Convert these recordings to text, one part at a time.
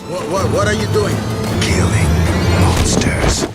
What are you doing? Killing monsters.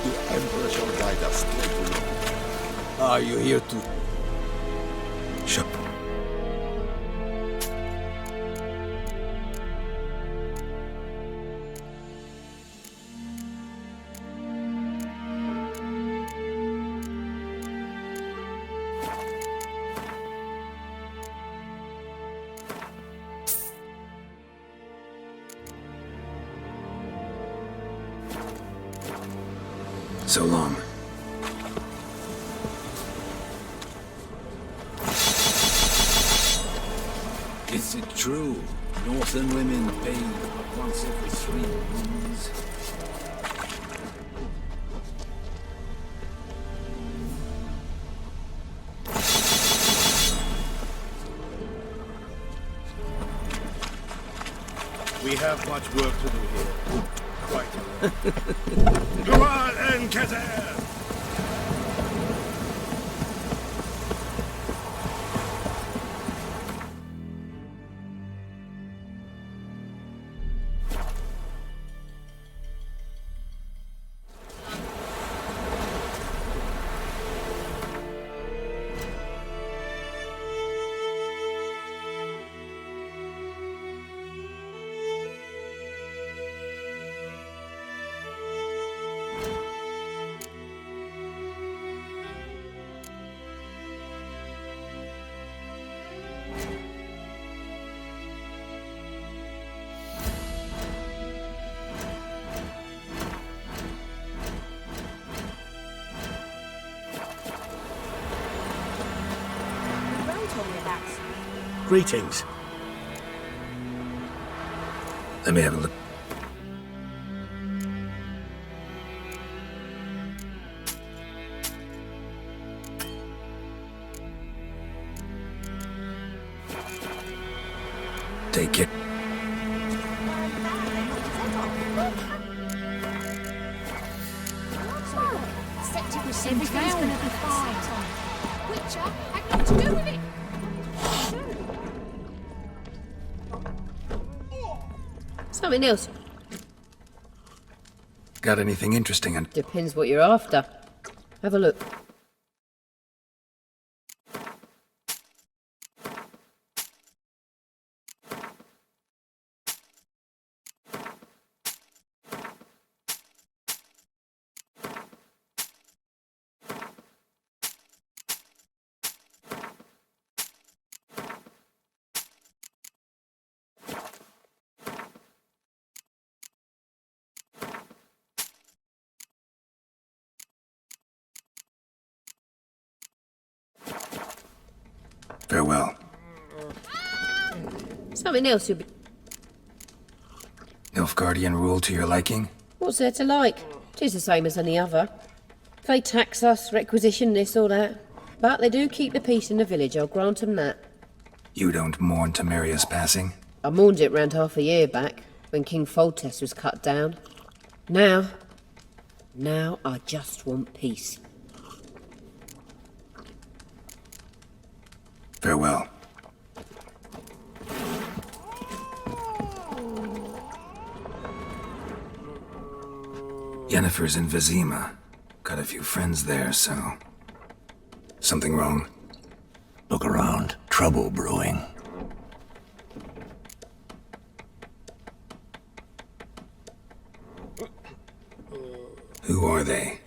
The Emperor shall guide us straight to Rome. Are you here to... Shut. So long. Is it true? Northern women bathe once every 3 moons. We have much work to do here. Quite a lot. Global and Keter! Greetings. Let me have a look. Take it. Everything's gonna be fine. Witcher had nothing to do with it. Something else. Got anything interesting on? Depends what you're after. Have a look. Farewell. Something else you'll be... Nilfgaardian rule to your liking? What's there to like? 'Tis the same as any other. They tax us, requisition this or that. But they do keep the peace in the village, I'll grant 'em that. You don't mourn Temeria's passing? I mourned it round half a year back, when King Foltest was cut down. Now I just want peace. Farewell. Yennefer's in Vizima. Got a few friends there, so... Something wrong? Look around. Trouble brewing. Who are they?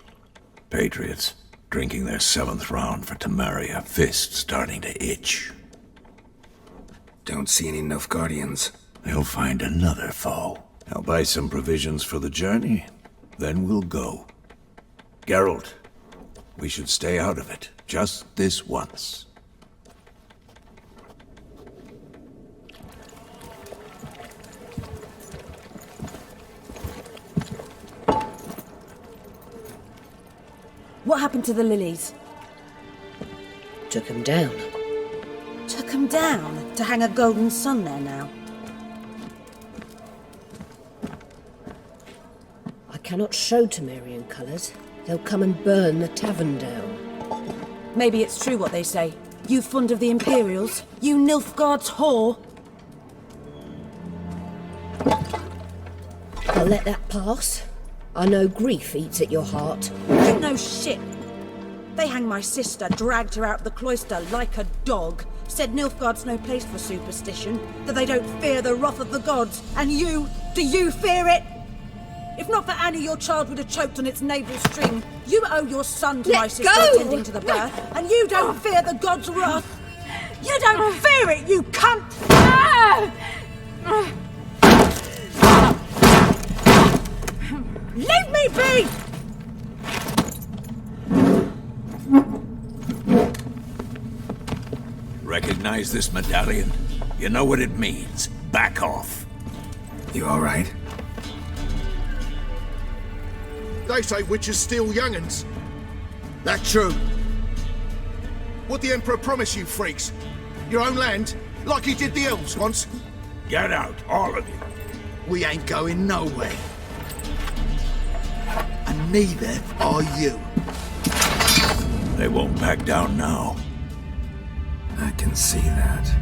Patriots. Drinking their 7th round for Temeria. Fist starting to itch. Don't see any Nilfgaardians. They'll find another foe. I'll buy some provisions for the journey. Then we'll go. Geralt, we should stay out of it. Just this once. What happened to the lilies? Took 'em down. Took 'em down to hang a golden sun there now. I cannot show Temerian colours. They'll come and burn the tavern down. Maybe it's true what they say. You fond of the Imperials? You Nilfgaard's whore? I'll let that pass. I know grief eats at your heart. You know shit. They hanged my sister, dragged her out the cloister like a dog. Said Nilfgaard's no place for superstition, that they don't fear the wrath of the gods. And you, do you fear it? If not for Annie, your child would have choked on its navel string. You owe your son to my sister attending to the birth, and you don't fear the gods' wrath. You don't fear it, you cunt! Leave me be! Recognize this medallion? You know what it means. Back off. You alright? They say witches steal young'uns. That true? What the Emperor promise you, freaks? Your own land? Like he did the elves once? Get out, all of you. We ain't going nowhere. And neither are you. They won't back down now. I can see that.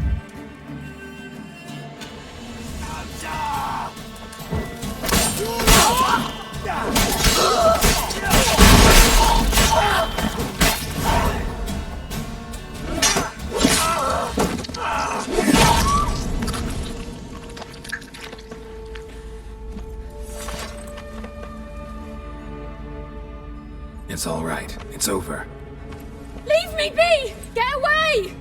It's all right. It's over. Leave me be! Get away!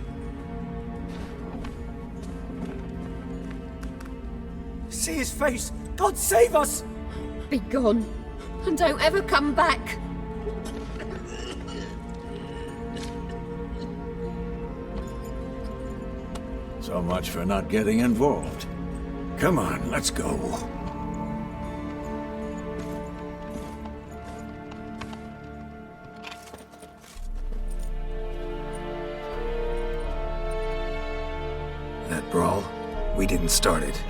See his face! God save us! Be gone, and don't ever come back. So much for not getting involved. Come on, let's go. That brawl, we didn't start it.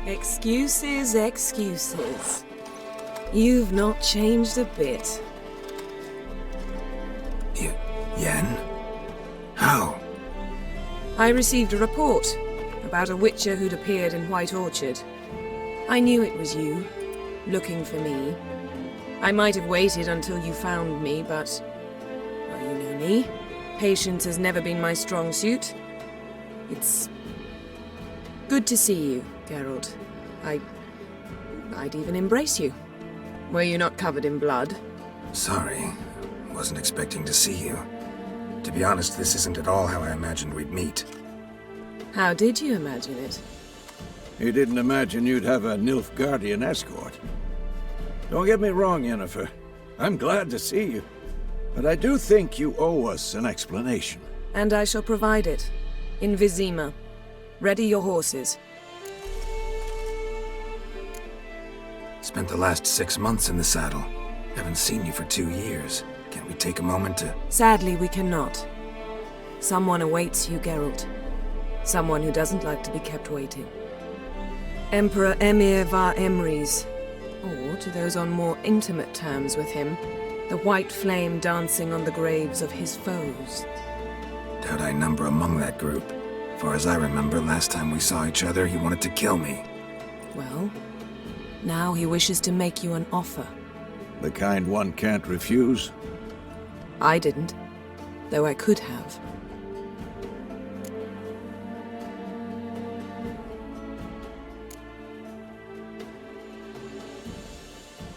Excuses, excuses. You've not changed a bit. Yen? How? I received a report about a witcher who'd appeared in White Orchard. I knew it was you, looking for me. I might have waited until you found me, but... well, you know me. Patience has never been my strong suit. It's... good to see you, Geralt. I'd even embrace you. Were you not covered in blood? Sorry. Wasn't expecting to see you. To be honest, this isn't at all how I imagined we'd meet. How did you imagine it? You didn't imagine you'd have a Nilfgaardian escort. Don't get me wrong, Yennefer. I'm glad to see you. But I do think you owe us an explanation. And I shall provide it. In Vizima. Ready your horses. Spent the last 6 months in the saddle. Haven't seen you for 2 years. Can't we take a moment to... Sadly, we cannot. Someone awaits you, Geralt. Someone who doesn't like to be kept waiting. Emperor Emir var Emrys. Or, to those on more intimate terms with him, the white flame dancing on the graves of his foes. Doubt I number among that group. Far as I remember, last time we saw each other, he wanted to kill me. Well, now he wishes to make you an offer. The kind one can't refuse. I didn't, though I could have.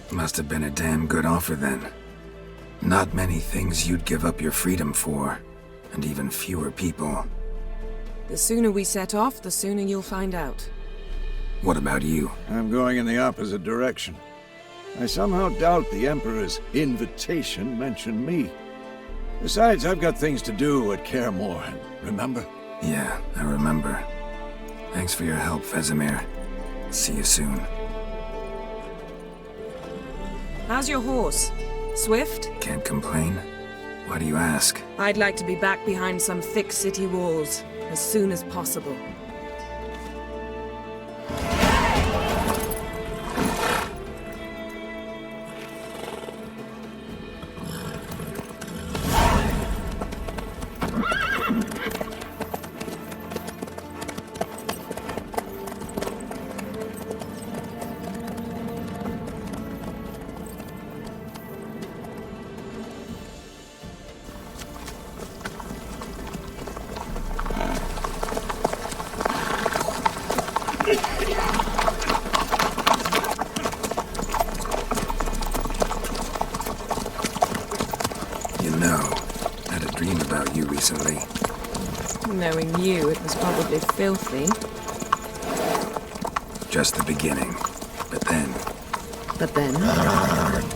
Must have been a damn good offer then. Not many things you'd give up your freedom for, and even fewer people. The sooner we set off, the sooner you'll find out. What about you? I'm going in the opposite direction. I somehow doubt the Emperor's invitation mentioned me. Besides, I've got things to do at Kaer Morhen, remember? Yeah, I remember. Thanks for your help, Vesemir. See you soon. How's your horse? Swift? Can't complain. Why do you ask? I'd like to be back behind some thick city walls, as soon as possible. Recently. Knowing you, it was probably filthy. Just the beginning. But then... But then? Right now!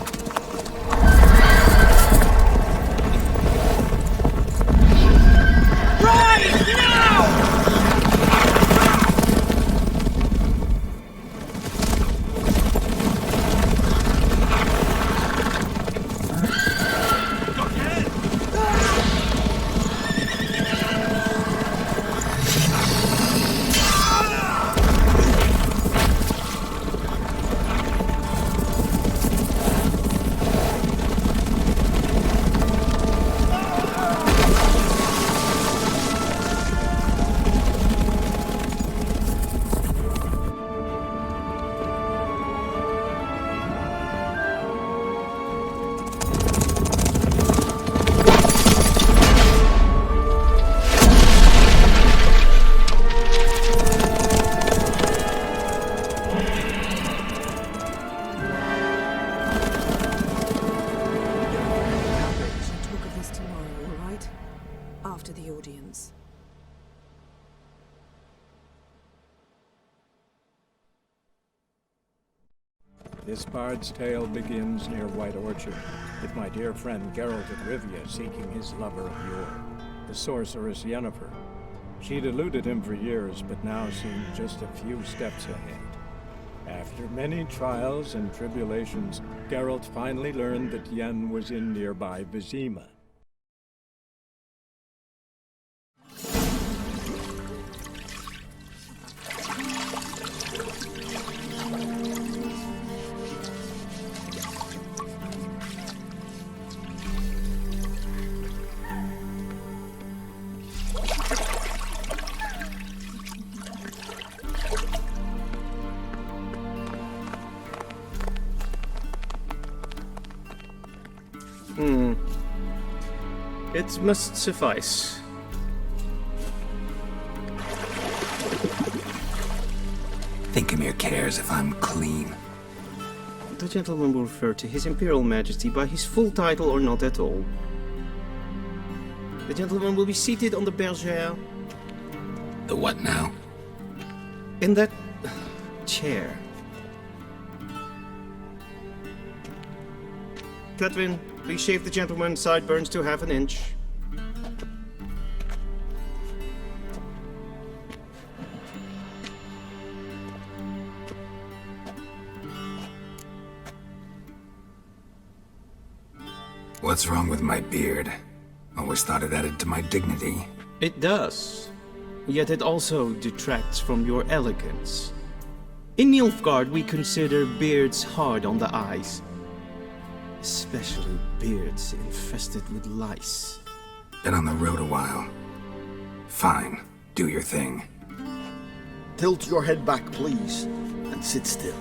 This bard's tale begins near White Orchard, with my dear friend Geralt of Rivia seeking his lover of yore, the sorceress Yennefer. She'd eluded him for years, but now seemed just a few steps ahead. After many trials and tribulations, Geralt finally learned that Yen was in nearby Vizima. It must suffice. Thinkamir cares if I'm clean. The gentleman will refer to His Imperial Majesty by his full title or not at all. The gentleman will be seated on the bergère. The what now? In that chair. Cletwin, please shave the gentleman's sideburns to half an inch. What's wrong with my beard? Always thought it added to my dignity. It does. Yet it also detracts from your elegance. In Nilfgaard, we consider beards hard on the eyes. Especially beards infested with lice. Been on the road a while. Fine, do your thing. Tilt your head back, please, and sit still.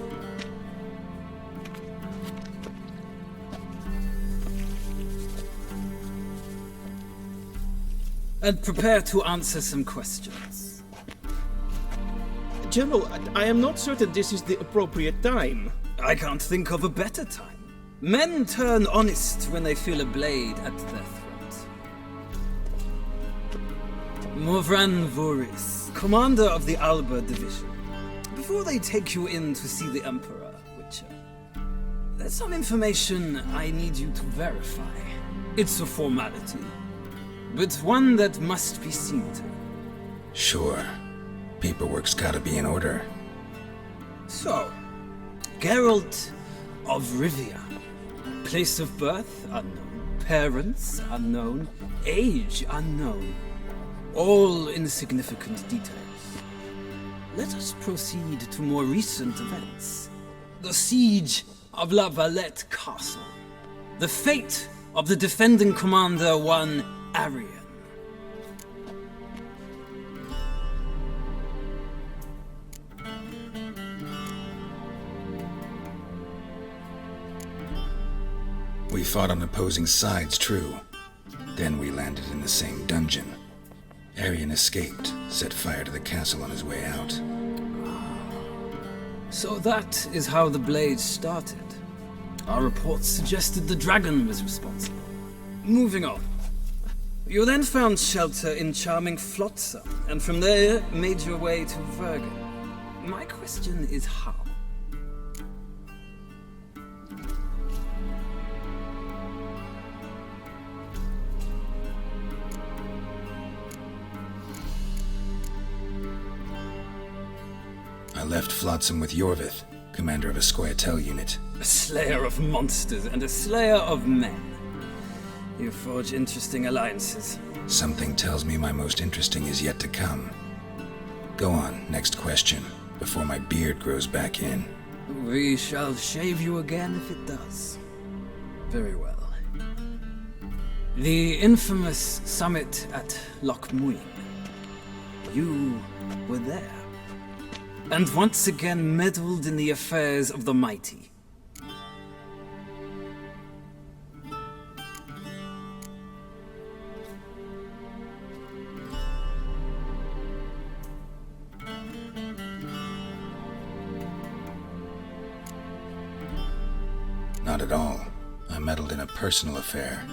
And prepare to answer some questions. General, I am not certain this is the appropriate time. I can't think of a better time. Men turn honest when they feel a blade at their throat. Morvran Voris, commander of the Alba Division. Before they take you in to see the Emperor, Witcher, there's some information I need you to verify. It's a formality, but one that must be seen to. Sure. Paperwork's gotta be in order. So, Geralt of Rivia. Place of birth unknown. Parents unknown. Age unknown. All insignificant details. Let us proceed to more recent events. The siege of La Valette Castle. The fate of the defending commander, one Arian. We fought on opposing sides, true. Then we landed in the same dungeon. Arian escaped, set fire to the castle on his way out. So that is how the blade started. Our reports suggested the dragon was responsible. Moving on. You then found shelter in charming Flotsam, and from there made your way to Vergen. My question is how? I left Flotsam with Yorvith, commander of a Scoia'tael unit. A slayer of monsters and a slayer of men. You forge interesting alliances. Something tells me my most interesting is yet to come. Go on, next question, before my beard grows back in. We shall shave you again if it does. Very well. The infamous summit at Loch Muin. You were there. And once again meddled in the affairs of the mighty. Not at all. I meddled in a personal affair.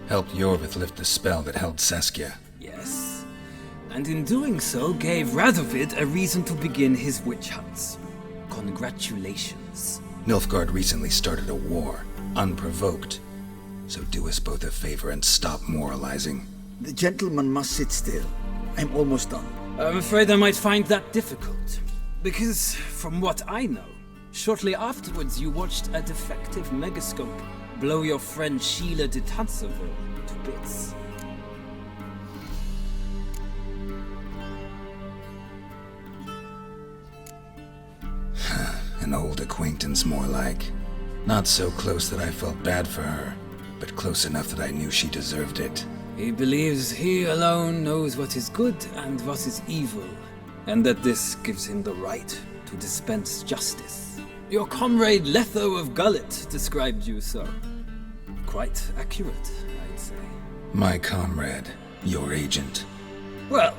Helped Yorvith lift the spell that held Saskia. Yes. And in doing so, gave Radovid a reason to begin his witch hunts. Congratulations. Nilfgaard recently started a war, unprovoked. So do us both a favor and stop moralizing. The gentleman must sit still. I'm almost done. I'm afraid I might find that difficult. Because, from what I know, shortly afterwards you watched a defective megascope blow your friend Sheila de Tanserville to bits. An old acquaintance, more like. Not so close that I felt bad for her, but close enough that I knew she deserved it. He believes he alone knows what is good and what is evil, and that this gives him the right to dispense justice. Your comrade Letho of Gullet described you so. Quite accurate, I'd say. My comrade, your agent. Well,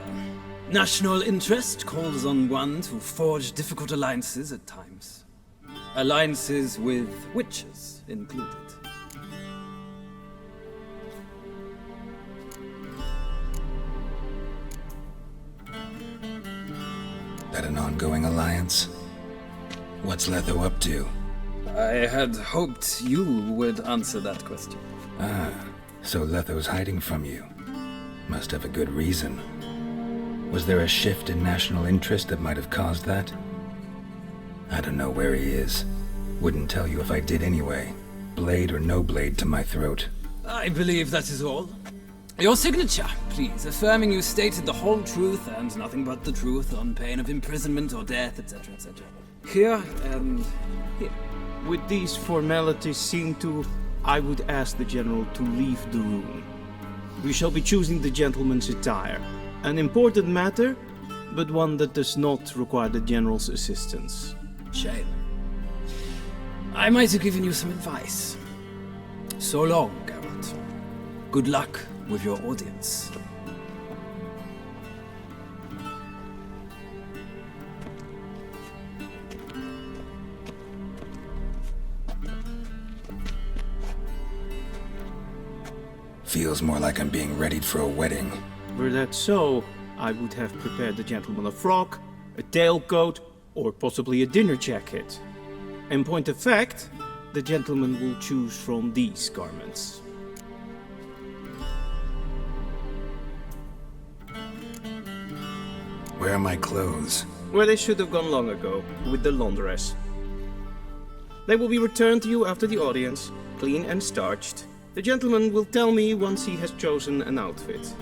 national interest calls on one to forge difficult alliances at times. Alliances with witches included. That an ongoing alliance? What's Letho up to? I had hoped you would answer that question. Ah, so Letho's hiding from you. Must have a good reason. Was there a shift in national interest that might have caused that? I don't know where he is. Wouldn't tell you if I did anyway. Blade or no blade to my throat. I believe that is all. Your signature, please, affirming you stated the whole truth and nothing but the truth on pain of imprisonment or death, etc., etc. Here and here. With these formalities seen to, I would ask the General to leave the room. We shall be choosing the gentleman's attire. An important matter, but one that does not require the General's assistance. Shame. I might have given you some advice. So long, Geralt. Good luck with your audience. Feels more like I'm being readied for a wedding. Were that so, I would have prepared the gentleman a frock, a tailcoat, or possibly a dinner jacket. In point of fact, the gentleman will choose from these garments. Where are my clothes? Where they should have gone long ago, with the laundress. They will be returned to you after the audience, clean and starched. The gentleman will tell me once he has chosen an outfit.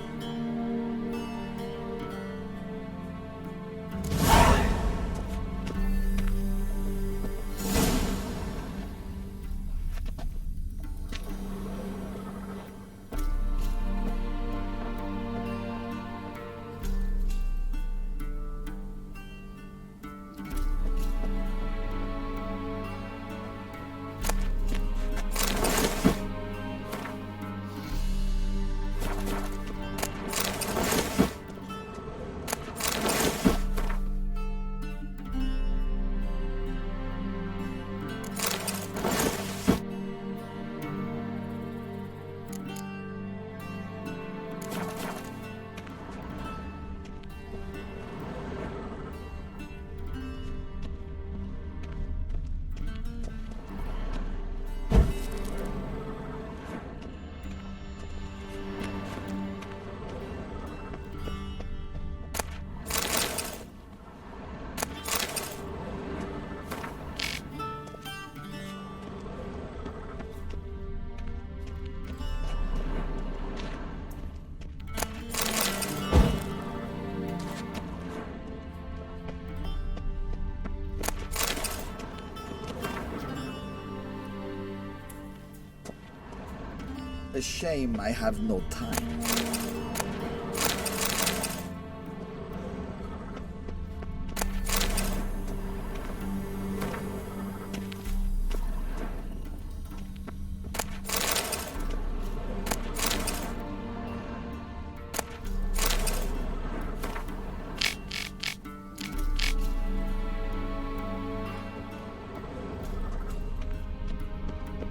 A shame I have no time.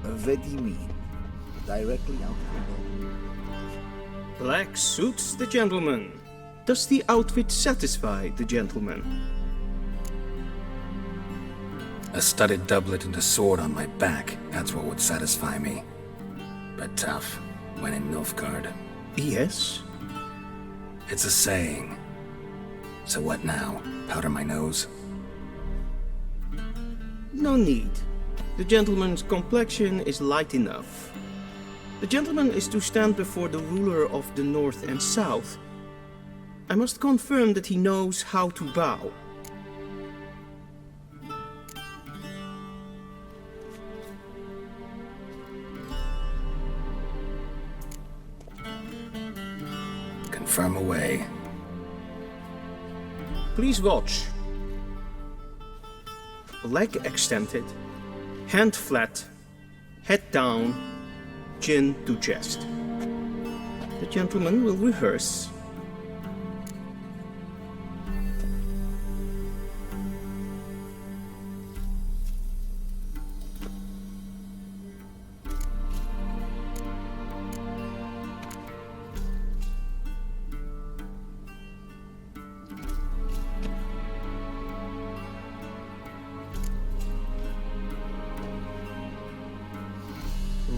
Vedimi. Directly out the door. Black suits the gentleman. Does the outfit satisfy the gentleman? A studded doublet and a sword on my back, that's what would satisfy me. But tough, when in Nilfgaard. Yes? It's a saying. So what now? Powder my nose? No need. The gentleman's complexion is light enough. The gentleman is to stand before the ruler of the North and South. I must confirm that he knows how to bow. Confirm away. Please watch. Leg extended, hand flat, head down, chin to chest. The gentleman will rehearse.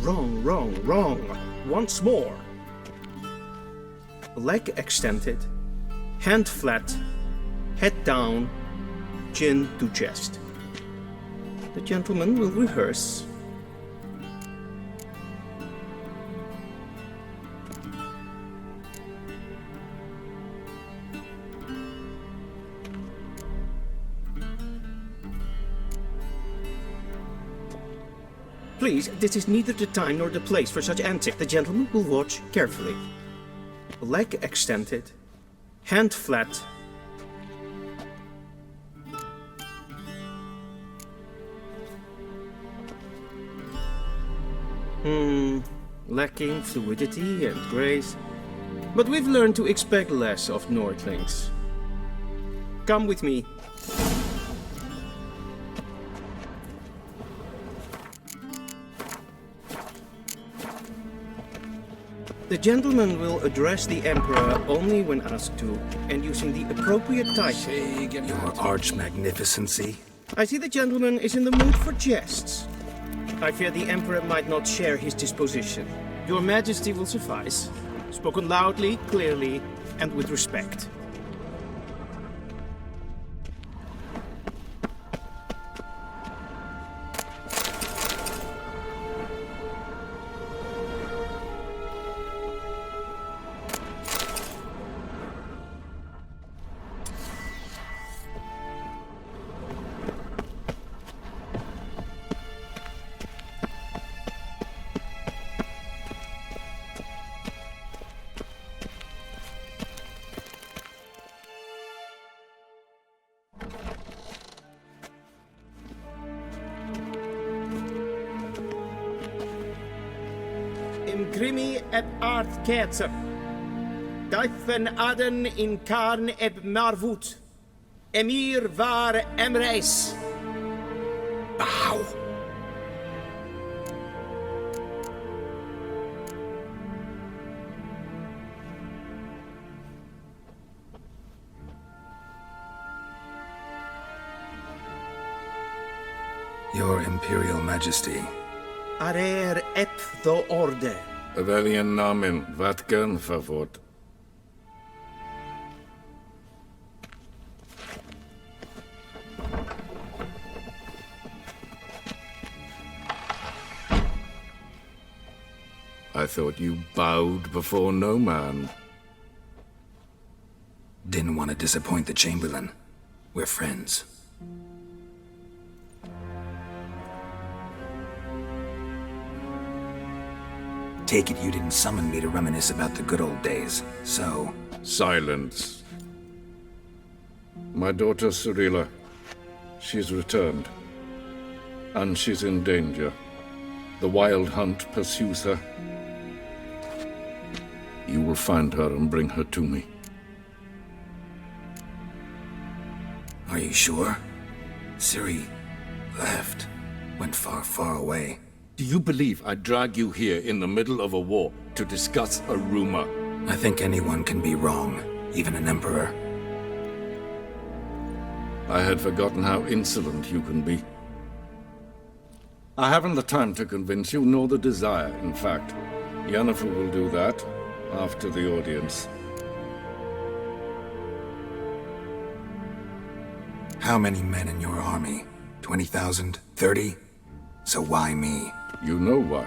Wrong. Once more. Leg extended, hand flat, head down, chin to chest. The gentleman will rehearse. Please, this is neither the time nor the place for such antics. The gentleman will watch carefully. Leg extended, hand flat. Lacking fluidity and grace. But we've learned to expect less of Nordlings. Come with me. The gentleman will address the Emperor only when asked to, and using the appropriate title. Your Arch-Magnificency? I see the gentleman is in the mood for jests. I fear the Emperor might not share his disposition. Your Majesty will suffice. Spoken loudly, clearly, and with respect. Imgrimi et art ketzer. Duifen aden in karn eb marvut. Emir var emreis. Bow! Your Imperial Majesty. Arer ep do orde. Weljen namen, wat kan favort? I thought you bowed before no man. Didn't want to disappoint the Chamberlain. We're friends. Take it you didn't summon me to reminisce about the good old days, so... Silence. My daughter Cirilla, she's returned. And she's in danger. The Wild Hunt pursues her. You will find her and bring her to me. Are you sure? Ciri left. Went far, far away. Do you believe I'd drag you here in the middle of a war to discuss a rumor? I think anyone can be wrong, even an emperor. I had forgotten how insolent you can be. I haven't the time to convince you, nor the desire, in fact. Yennefer will do that after the audience. How many men in your army? 20,000? 30? So why me? You know why.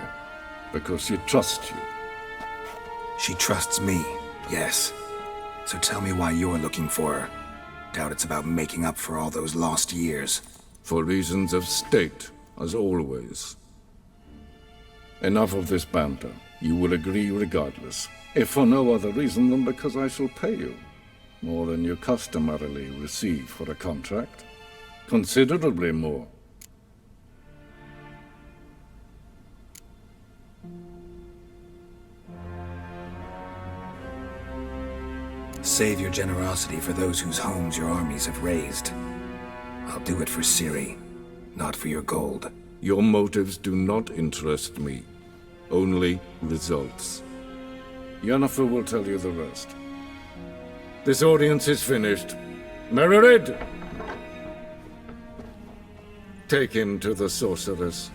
Because she trusts you. She trusts me, yes. So tell me why you're looking for her. Doubt it's about making up for all those lost years. For reasons of state, as always. Enough of this banter. You will agree regardless. If for no other reason than because I shall pay you. More than you customarily receive for a contract. Considerably more. Save your generosity for those whose homes your armies have razed. I'll do it for Ciri, not for your gold. Your motives do not interest me. Only results. Yennefer will tell you the rest. This audience is finished. Mererid! Take him to the sorceress.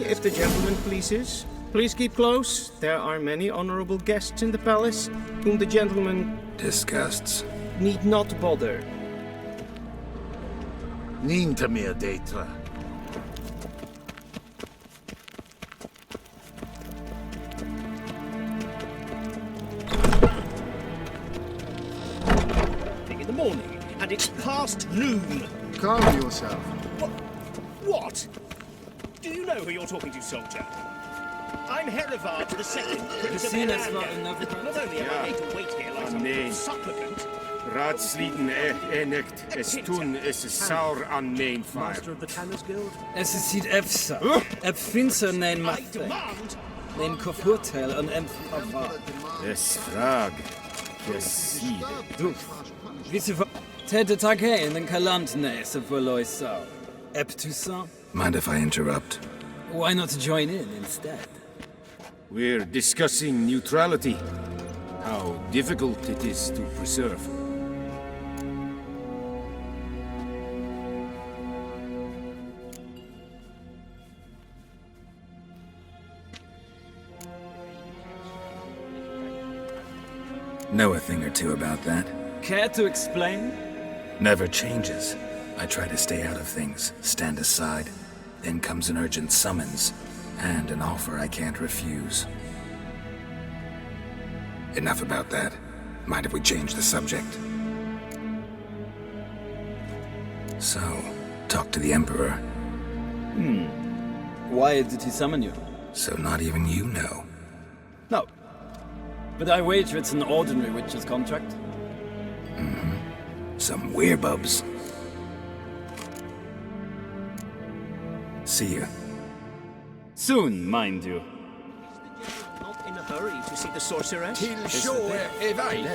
if the gentleman pleases. Please keep close. There are many honorable guests in the palace, whom the gentleman Disgusts. need not bother. Ninta meer deitra. In the morning, and it's past noon. Calm yourself. What? Do you know who you're talking to, soldier? I'm Herivard II, Prince of seen us Erlangen. not enough Not only am I made to wait here like some nee. supplicant, Raadsleden enigt, es tun, es is saur an neen fire. Master of the Tanners Guild, Es is hit EFSA. Ep finser nein I macht. demand Nein kofurteil an empfava. Es frag. Yes, see. Du. Wisse va... Tete tag heen den kalant nese verloi sau. Ep Toussaint? Mind if I interrupt? Why not join in instead? We're discussing neutrality. How difficult it is to preserve. Know a thing or two about that? Care to explain? Never changes. I try to stay out of things, stand aside. Then comes an urgent summons, and an offer I can't refuse. Enough about that. Mind if we change the subject? So, talk to the Emperor. Why did he summon you? So not even you know. No. But I wager it's an ordinary witch's contract. Some werebubs. See ya. Soon, mind you. not in a hurry to see the sorceress. Till shore, Evain.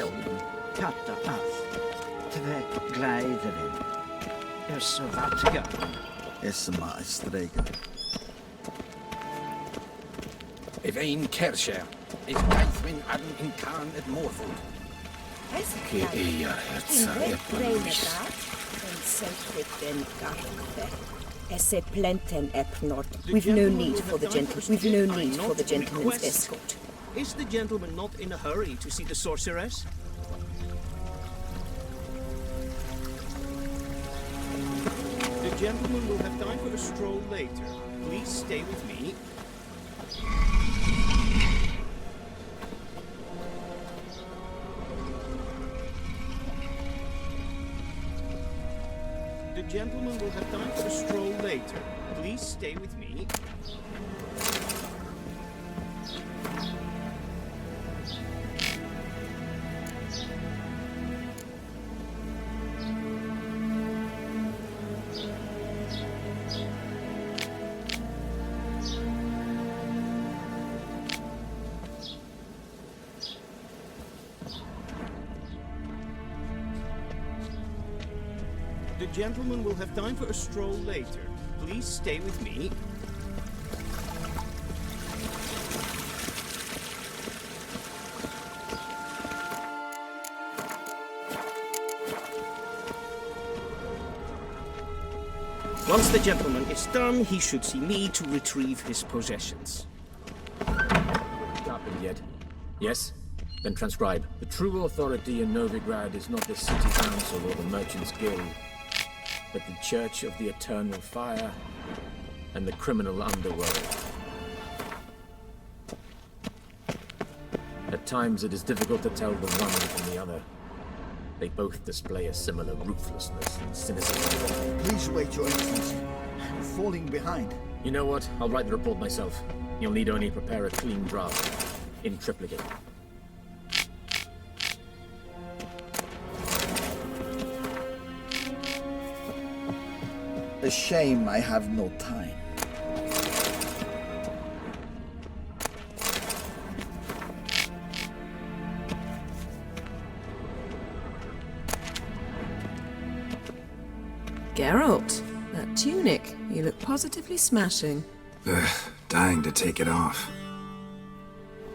Katta af. Tve gleideren. Så vatga. Esma Estrega. Evain Kersher. Is Gaithwin Adam in Khan at Morford. Ke eia hetsa We've no need for the gentleman's escort. Is the gentleman not in a hurry to see the sorceress? The gentleman will have time for a stroll later. Please stay with me. The gentleman will have time for a stroll later. Please stay with me. The gentleman will have time for a stroll later. Please stay with me. Once the gentleman is done, he should see me to retrieve his possessions. Happened yet? Yes? Then transcribe. The true authority in Novigrad is not the city council or the merchants' guild, but the Church of the Eternal Fire and the criminal underworld. At times it is difficult to tell the one from the other. They both display a similar ruthlessness and cynicism. Please wait, Your Excellency. I'm falling behind. You know what? I'll write the report myself. You'll need only prepare a clean draft. In triplicate. A shame I have no time. Geralt, that tunic. You look positively smashing. Ugh, dying to take it off.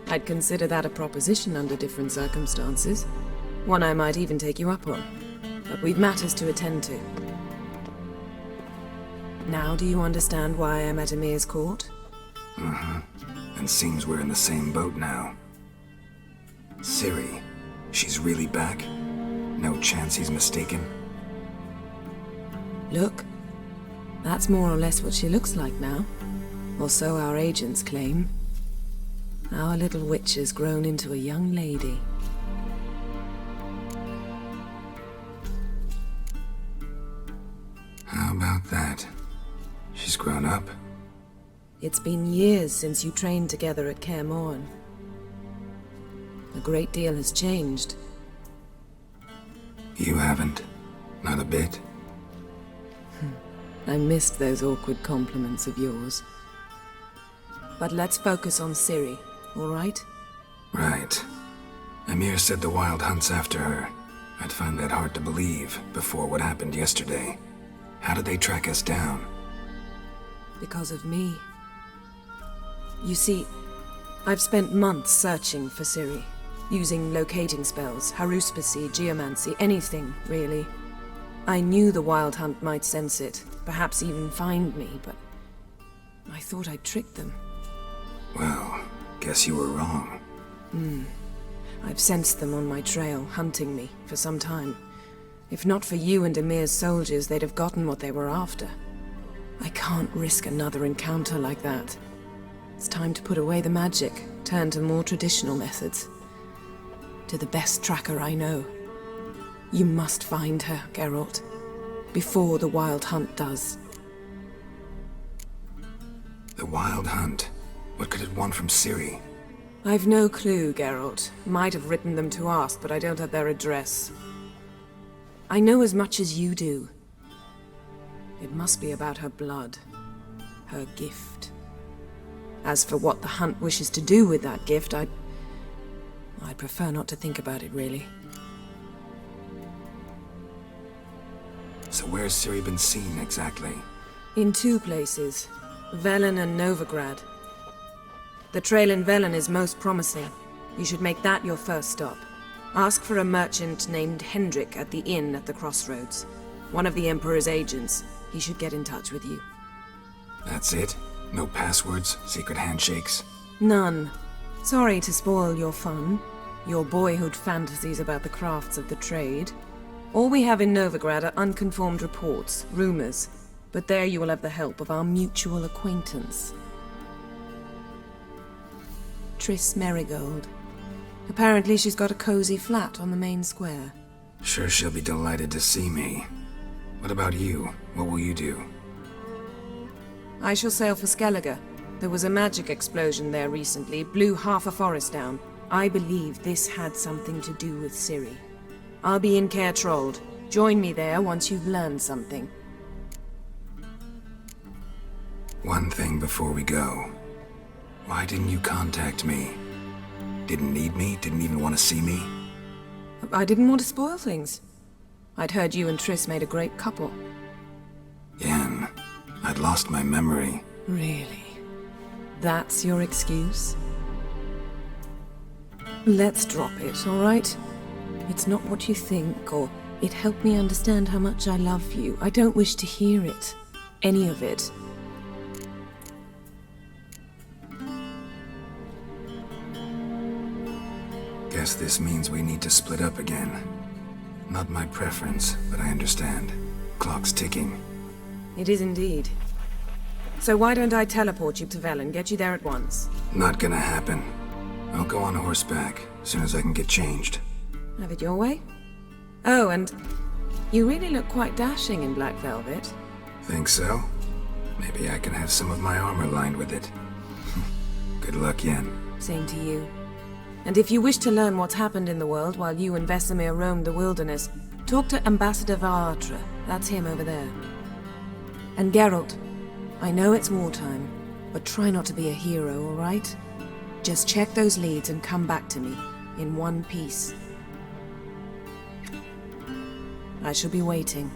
I'd consider that a proposition under different circumstances. One I might even take you up on. But we've matters to attend to. Now do you understand why I'm at Emir's court? And seems we're in the same boat now. Ciri, she's really back? No chance he's mistaken? Look, that's more or less what she looks like now. Or so our agents claim. Our little witch has grown into a young lady. How about that? She's grown up? It's been years since you trained together at Kaer Morhen. A great deal has changed. You haven't? Not a bit? I missed those awkward compliments of yours. But let's focus on Ciri, all right? Right. Emhyr said the Wild Hunt's after her. I'd find that hard to believe before what happened yesterday. How did they track us down? Because of me. You see, I've spent months searching for Ciri, using locating spells, haruspicy, geomancy, anything, really. I knew the Wild Hunt might sense it, perhaps even find me, but I thought I'd tricked them. Well, guess you were wrong. I've sensed them on my trail, hunting me, for some time. If not for you and Emhyr's soldiers, they'd have gotten what they were after. I can't risk another encounter like that. It's time to put away the magic, turn to more traditional methods. To the best tracker I know. You must find her, Geralt. Before the Wild Hunt does. The Wild Hunt? What could it want from Ciri? I've no clue, Geralt. Might have written them to ask, but I don't have their address. I know as much as you do. It must be about her blood. Her gift. As for what the Hunt wishes to do with that gift, I'd prefer not to think about it, really. So where's Ciri been seen, exactly? In two places. Velen and Novigrad. The trail in Velen is most promising. You should make that your first stop. Ask for a merchant named Hendrik at the inn at the crossroads. One of the Emperor's agents. He should get in touch with you. That's it? No passwords, secret handshakes? None. Sorry to spoil your fun. Your boyhood fantasies about the crafts of the trade. All we have in Novigrad are unconfirmed reports, rumors. But there you will have the help of our mutual acquaintance. Triss Merigold. Apparently she's got a cozy flat on the main square. Sure she'll be delighted to see me. What about you? What will you do? I shall sail for Skellige. There was a magic explosion there recently, blew half a forest down. I believe this had something to do with Ciri. I'll be in Caer Trolde. Join me there once you've learned something. One thing before we go. Why didn't you contact me? Didn't need me? Didn't even want to see me? I didn't want to spoil things. I'd heard you and Triss made a great couple. Yen, I'd lost my memory. Really? That's your excuse? Let's drop it, all right? It's not what you think, or it helped me understand how much I love you. I don't wish to hear it. Any of it. Guess this means we need to split up again. Not my preference, but I understand. Clock's ticking. It is indeed. So why don't I teleport you to Velen, get you there at once? Not gonna happen. I'll go on horseback, as soon as I can get changed. Have it your way? Oh, and you really look quite dashing in black velvet. Think so? Maybe I can have some of my armor lined with it. Good luck, Yen. Same to you. And if you wish to learn what's happened in the world while you and Vesemir roamed the wilderness, talk to Ambassador Varatra. That's him over there. And Geralt, I know it's wartime, but try not to be a hero, all right? Just check those leads and come back to me, in one piece. I shall be waiting.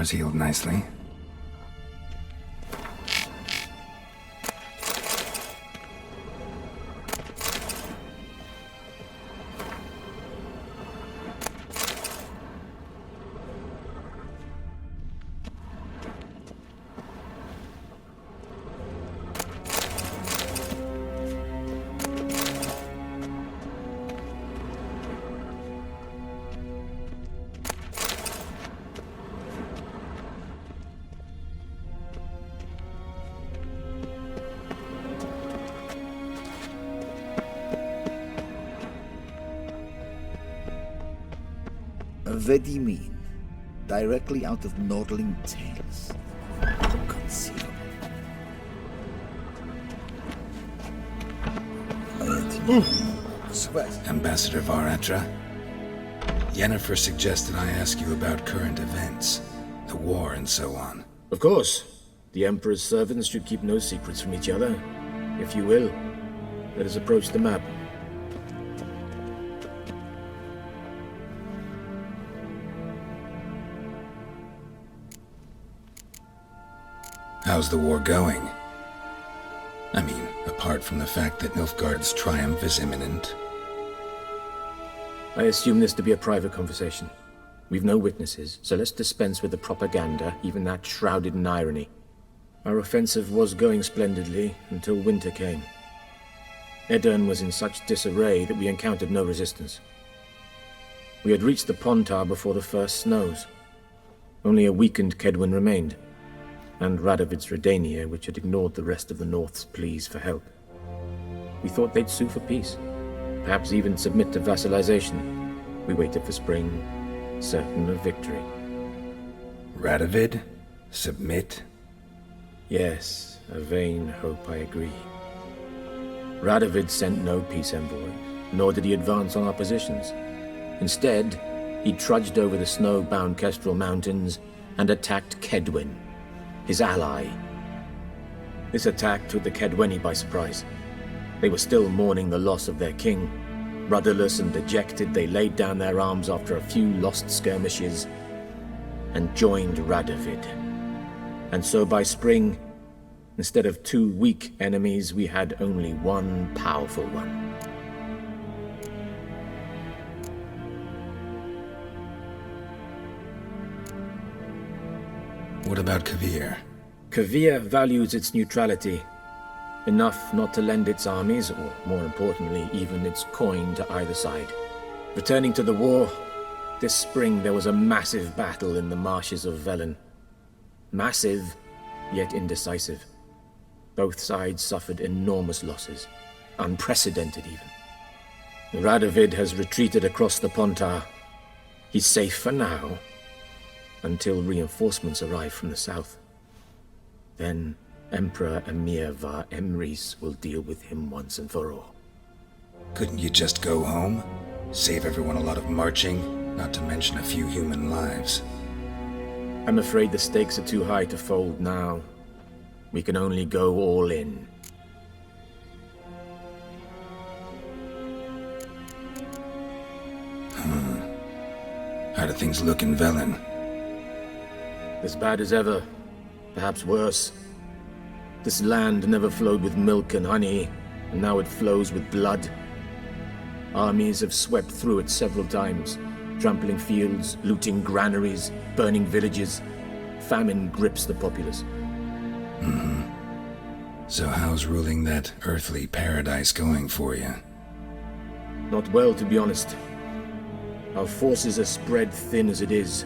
scars healed nicely. What do you mean? Directly out of Nordling tales? Inconceivable. Ambassador Varatra, Yennefer suggested I ask you about current events, the war and so on. Of course. The Emperor's servants should keep no secrets from each other. If you will, let us approach the map. How's the war going? I mean, apart from the fact that Nilfgaard's triumph is imminent. I assume this to be a private conversation. We've no witnesses, so let's dispense with the propaganda, even that shrouded in irony. Our offensive was going splendidly until winter came. Edirn was in such disarray that we encountered no resistance. We had reached the Pontar before the first snows. Only a weakened Kedwen remained, and Radovid's Redania, which had ignored the rest of the North's pleas for help. We thought they'd sue for peace, perhaps even submit to vassalization. We waited for spring, certain of victory. Radovid? Submit? Yes, a vain hope, I agree. Radovid sent no peace envoy, nor did he advance on our positions. Instead, he trudged over the snow-bound Kestrel Mountains and attacked Kedwen, his ally. This attack took the Kedweni by surprise. They were still mourning the loss of their king. Rudderless and dejected, they laid down their arms after a few lost skirmishes and joined Radovid. And so by spring, instead of 2 weak enemies, we had only one powerful one. What about Kovir? Kovir values its neutrality, enough not to lend its armies, or more importantly, even its coin to either side. Returning to the war, this spring there was a massive battle in the marshes of Velen. Massive, yet indecisive. Both sides suffered enormous losses, unprecedented even. Radovid has retreated across the Pontar. He's safe for now, until reinforcements arrive from the south. Then Emperor Emir var Emrys will deal with him once and for all. Couldn't you just go home? Save everyone a lot of marching, not to mention a few human lives. I'm afraid the stakes are too high to fold now. We can only go all in. How do things look in Velen? As bad as ever, perhaps worse. This land never flowed with milk and honey, and now it flows with blood. Armies have swept through it several times, trampling fields, looting granaries, burning villages. Famine grips the populace. So how's ruling that earthly paradise going for you? Not well, to be honest. Our forces are spread thin as it is,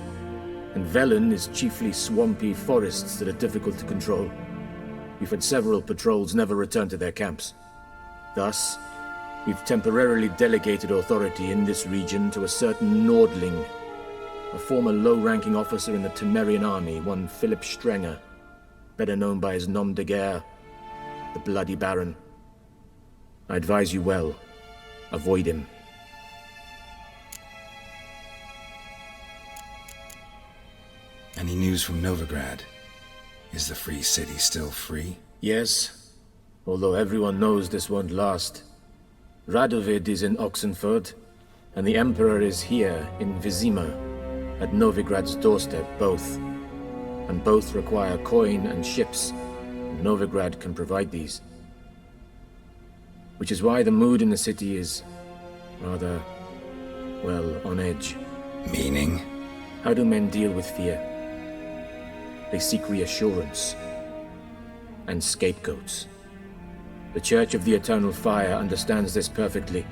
and Velen is chiefly swampy forests that are difficult to control. We've had several patrols never return to their camps. Thus, we've temporarily delegated authority in this region to a certain Nordling, a former low-ranking officer in the Temerian army, one Philip Strenger, better known by his nom de guerre, the Bloody Baron. I advise you well. Avoid him. Any news from Novigrad? Is the Free City still free? Yes, although everyone knows this won't last. Radovid is in Oxenford, and the Emperor is here in Vizima, at Novigrad's doorstep both. and both require coin and ships. Novigrad can provide these. Which is why the mood in the city is rather, well, on edge. Meaning? How do men deal with fear? They seek reassurance and scapegoats. The Church of the Eternal Fire understands this perfectly,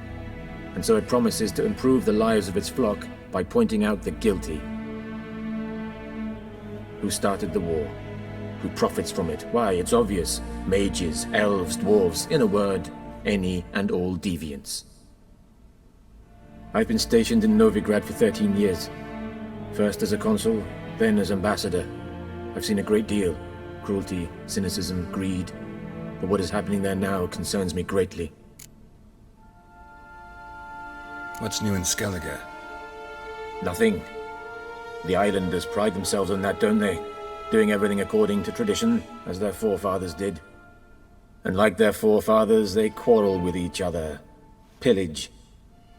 and so it promises to improve the lives of its flock by pointing out the guilty. Who started the war? Who profits from it? Why, it's obvious. Mages, elves, dwarves, in a word, any and all deviants. I've been stationed in Novigrad for 13 years. First as a consul, then as ambassador. I've seen a great deal. Cruelty, cynicism, greed. But what is happening there now concerns me greatly. What's new in Skellige? Nothing. The islanders pride themselves on that, don't they? Doing everything according to tradition, as their forefathers did. And like their forefathers, they quarrel with each other, pillage,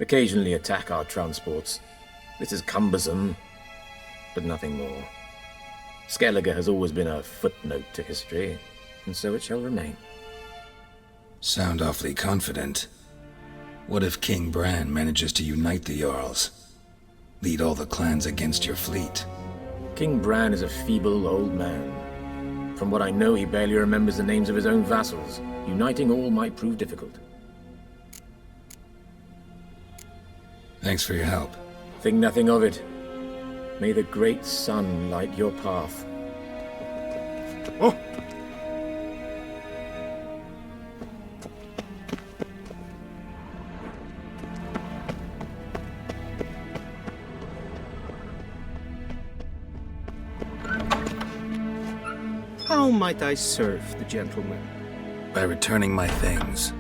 occasionally attack our transports. This is cumbersome, but nothing more. Skellige has always been a footnote to history, and so it shall remain. Sound awfully confident. What if King Bran manages to unite the Jarls? Lead all the clans against your fleet? King Bran is a feeble old man. From what I know, he barely remembers the names of his own vassals. Uniting all might prove difficult. Thanks for your help. Think nothing of it. May the great sun light your path. Oh! How might I serve the gentleman? By returning my things.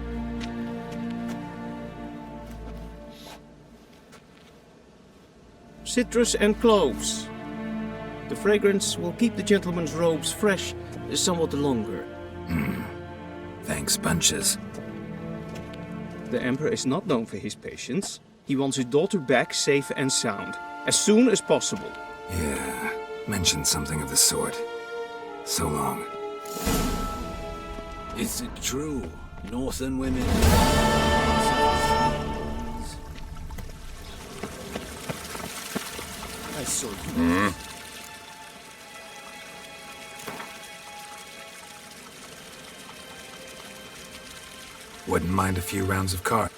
Citrus and cloves. The fragrance will keep the gentleman's robes fresh somewhat longer. Thanks, bunches. The Emperor is not known for his patience. He wants his daughter back safe and sound, as soon as possible. Yeah, mentioned something of the sort. So long. Is it true? Northern women... I saw you. Wouldn't mind a few rounds of cards.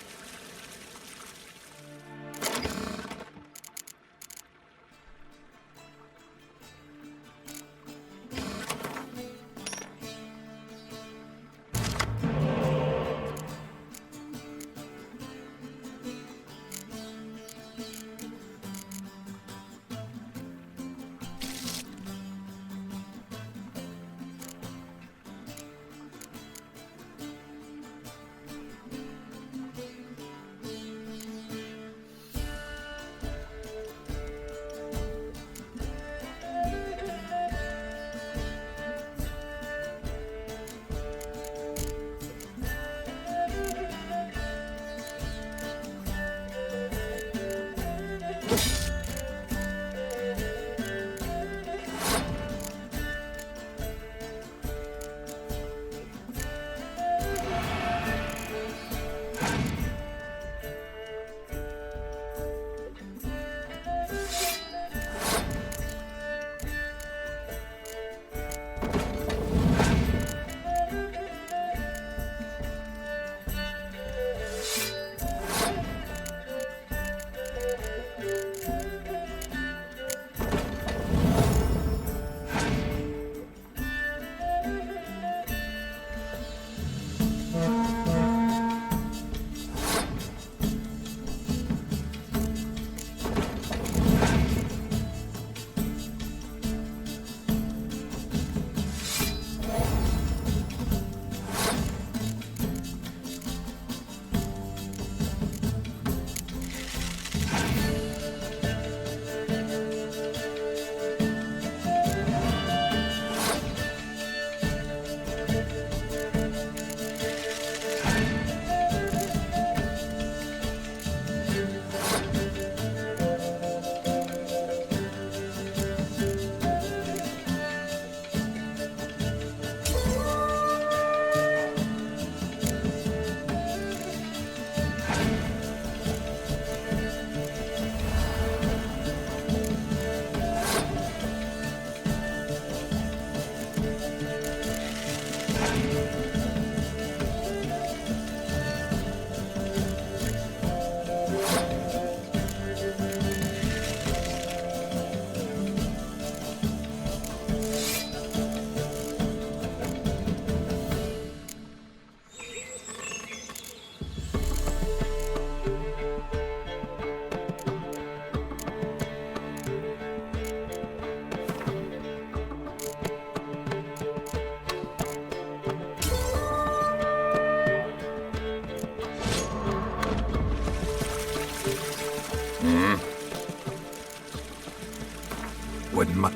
Wouldn't my...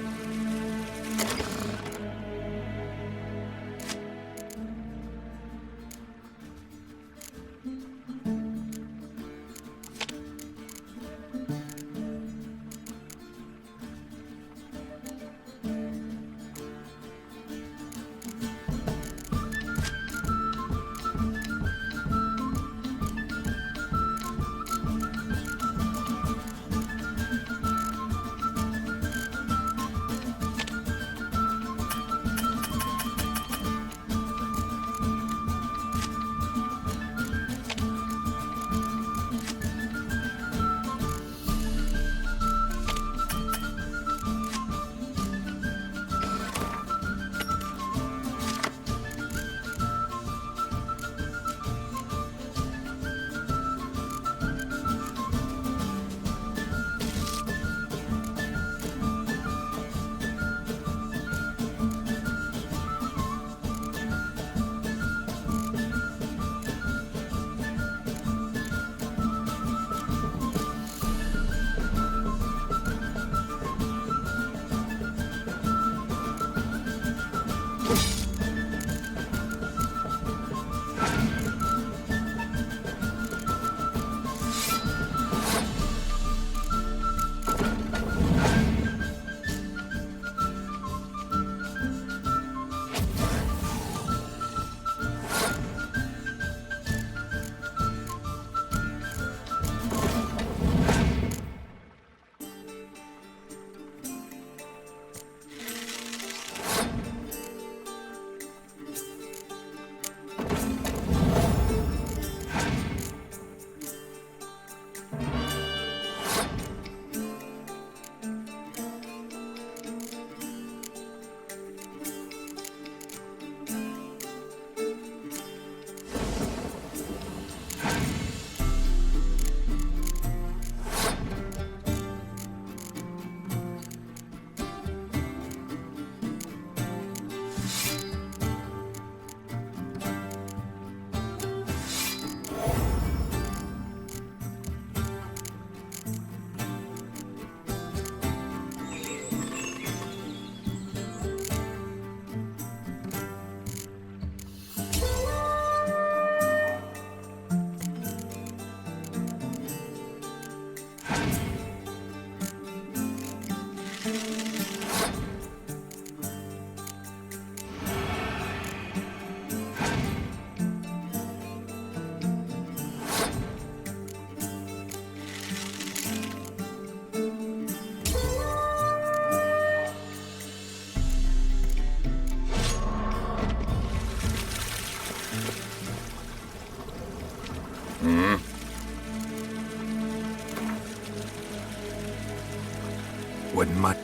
Wouldn't my...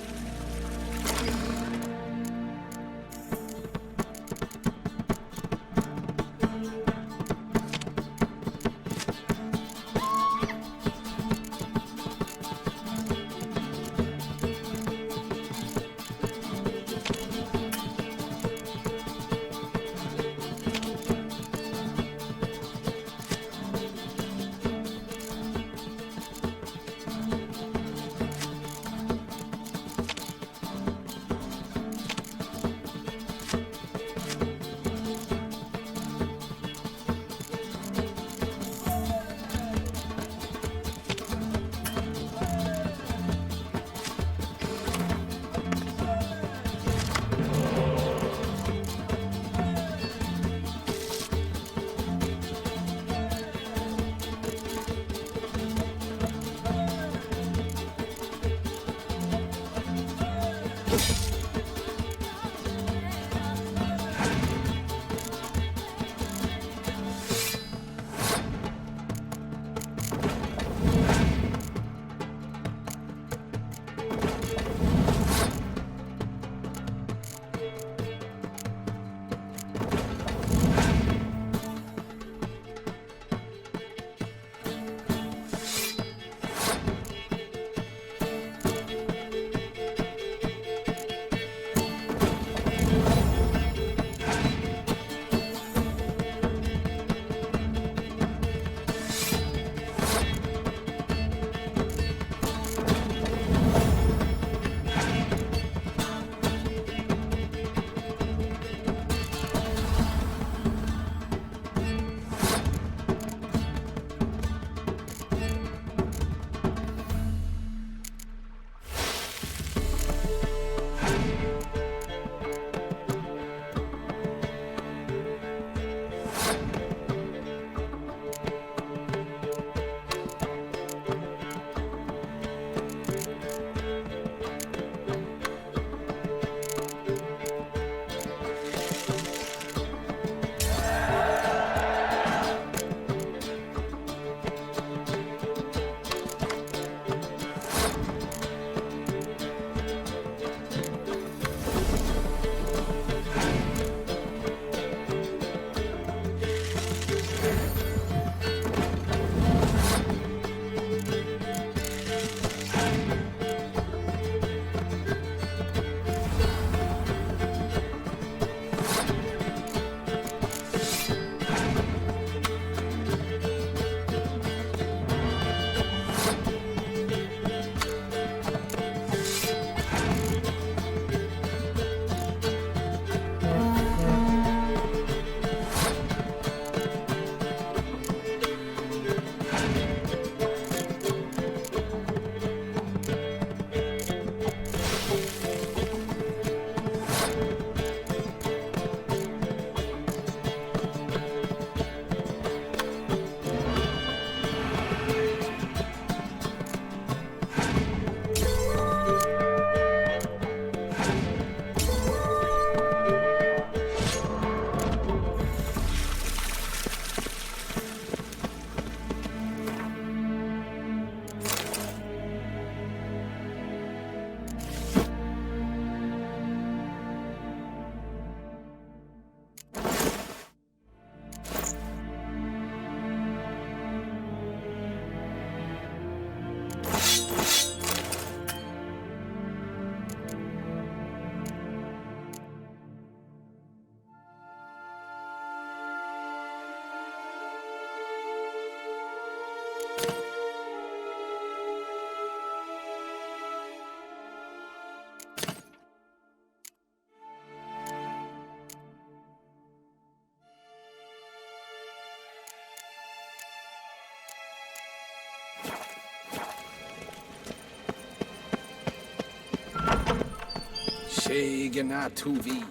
Tegenatuvi.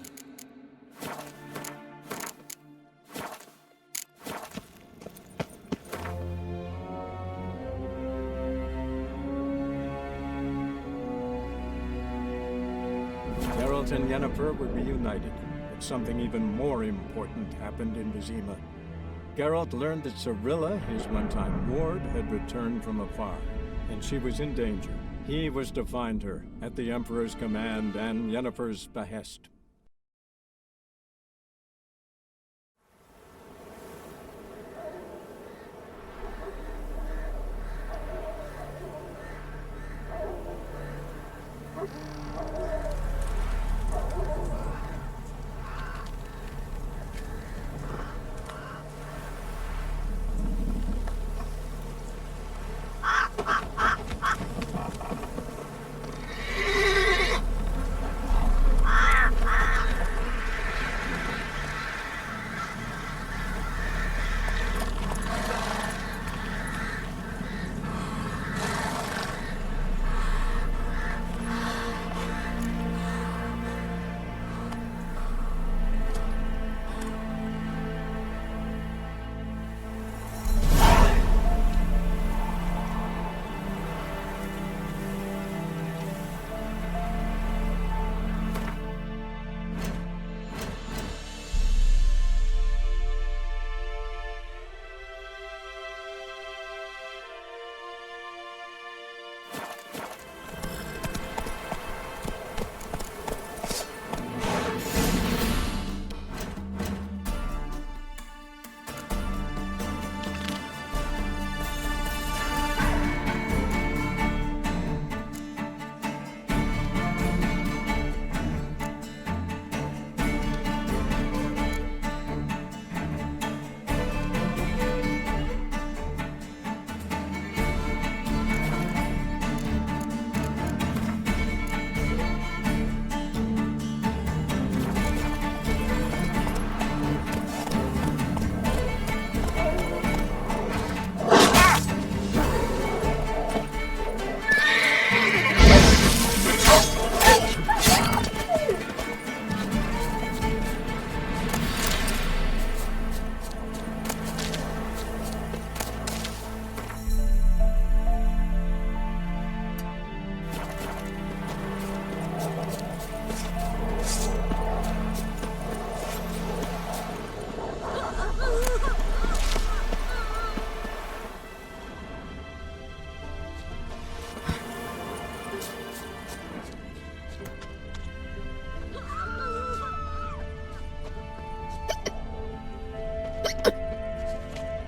Geralt and Yennefer were reunited, but something even more important happened in Vizima. Geralt learned that Cirilla, his one-time ward, had returned from afar, and she was in danger. He was to find her, at the Emperor's command and Yennefer's behest.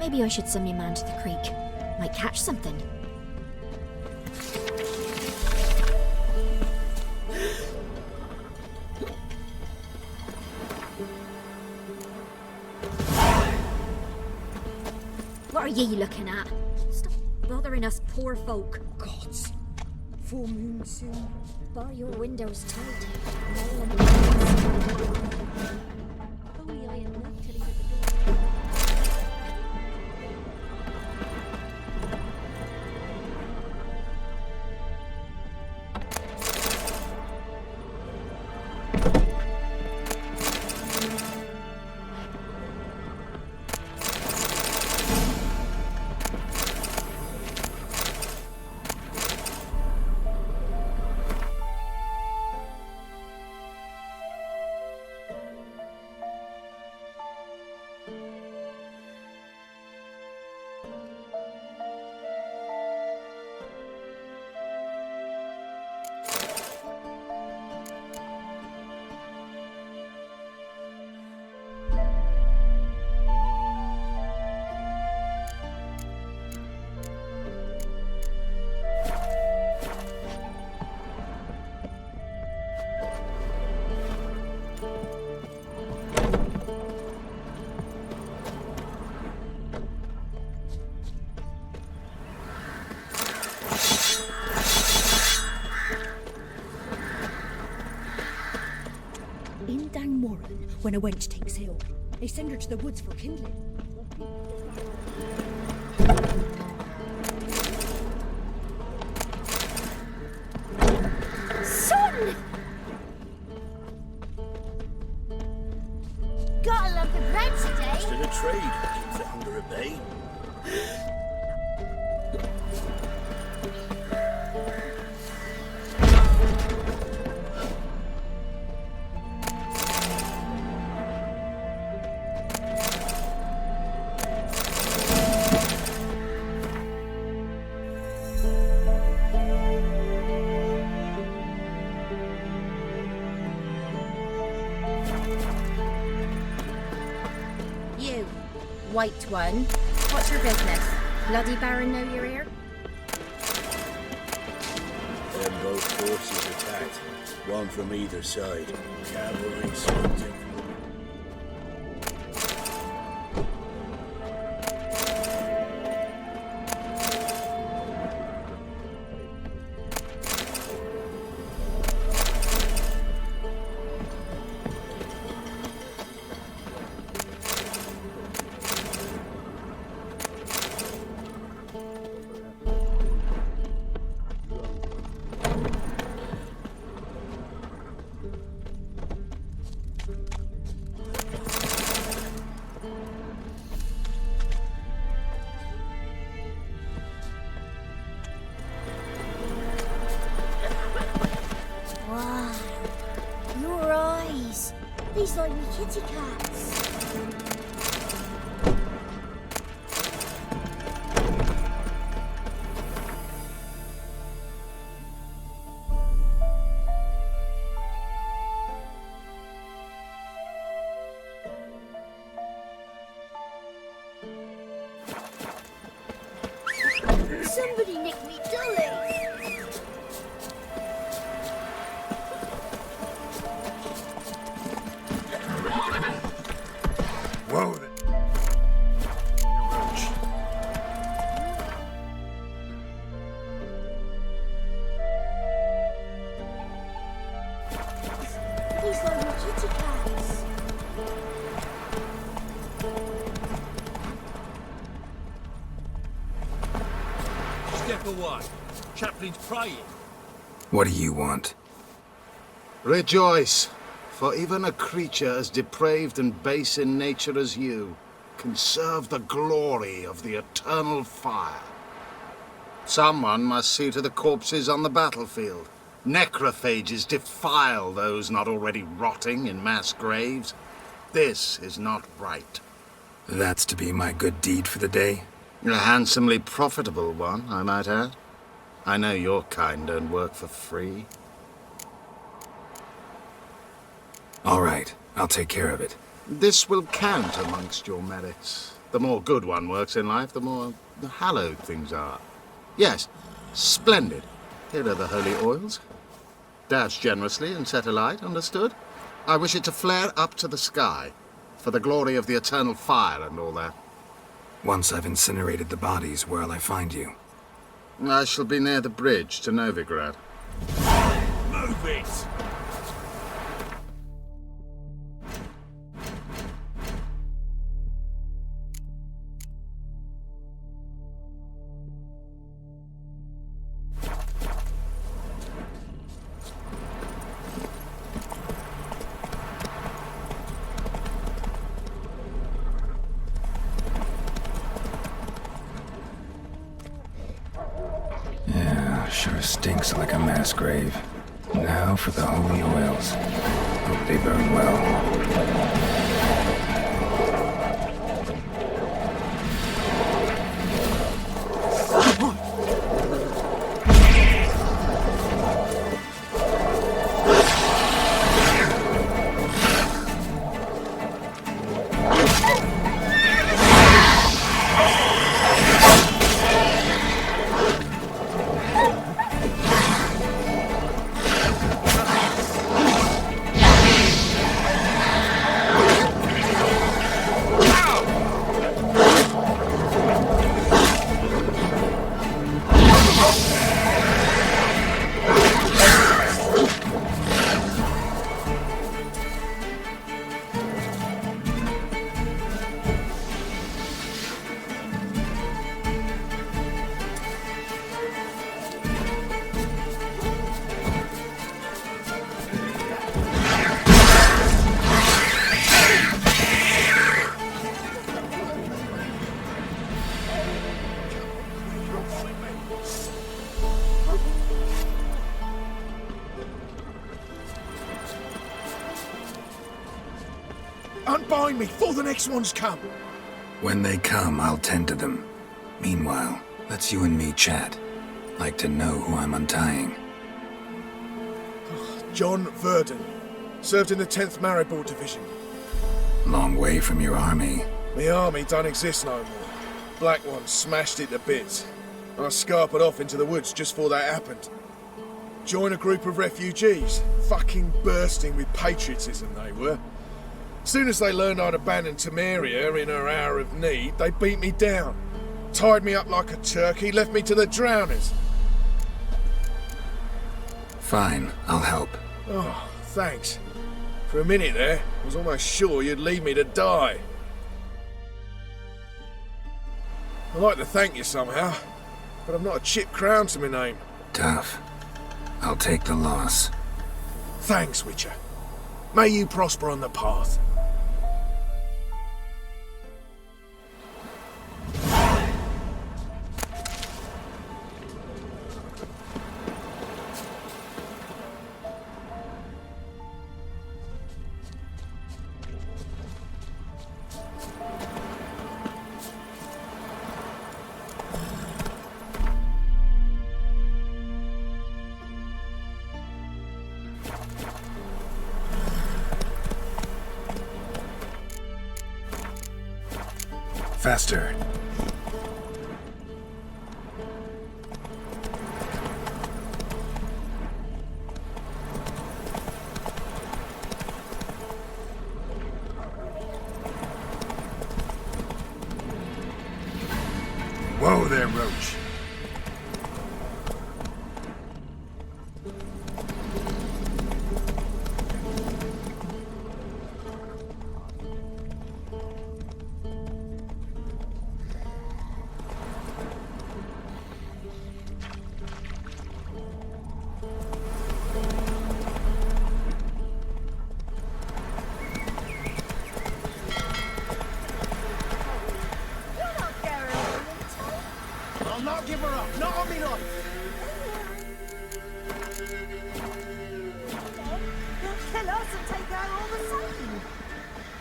Maybe I should send me man to the creek. Might catch something. What are ye looking at? Stop bothering us poor folk. Gods. Full moon soon. Bar your windows tight. In Dangmoran, when a wench takes ill, they send her to the woods for kindling. Son! trade keeps the hunger at bay. You, white one. What's your business? Bloody Baron know you're here? Then both forces attacked, one from either side. Cavalry swept in. Wow. Your eyes. These like me kitty cats. Somebody nicked me dolly. Whoa. These like me kitty cats. Step away. Chaplain's praying. What do you want? Rejoice, for even a creature as depraved and base in nature as you can serve the glory of the eternal fire. Someone must see to the corpses on the battlefield. Necrophages defile those not already rotting in mass graves. This is not right. That's to be my good deed for the day? A handsomely profitable one, I might add. I know your kind don't work for free. All right, I'll take care of it. This will count amongst your merits. The more good one works in life, the more hallowed things are. Yes, splendid. Here are the holy oils. Dash generously and set alight, understood? I wish it to flare up to the sky, for the glory of the eternal fire and all that. Once I've incinerated the bodies, where'll I find you? I shall be near the bridge to Novigrad. Move it! Yeah, sure stinks like a mass grave. Now for the holy oils. Hope they burn well. behind me, before the next ones come. When they come, I'll tend to them. Meanwhile, let's you and me chat. Like to know who I'm untying. John Verdon. Served in the 10th Maribor Division. Long way from your army. The army don't exist no more. Black One smashed it to bits. And I scarpered off into the woods just before that happened. Joined a group of refugees. Fucking bursting with patriotism they were. Soon as they learned I'd abandoned Temeria in her hour of need, they beat me down. Tied me up like a turkey, left me to the drowners. Fine, I'll help. Oh, thanks. For a minute there, I was almost sure you'd leave me to die. I'd like to thank you somehow, but I've not a chip crown to my name. Tough. I'll take the loss. Thanks, Witcher. May you prosper on the path. Faster. Whoa there, Roach. I'll not give her up, not on me life. He'll kill us and take her all the same.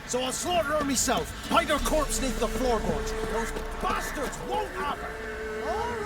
So I'll slaughter her myself, hide her corpse neath the floorboards. Those bastards won't have her. All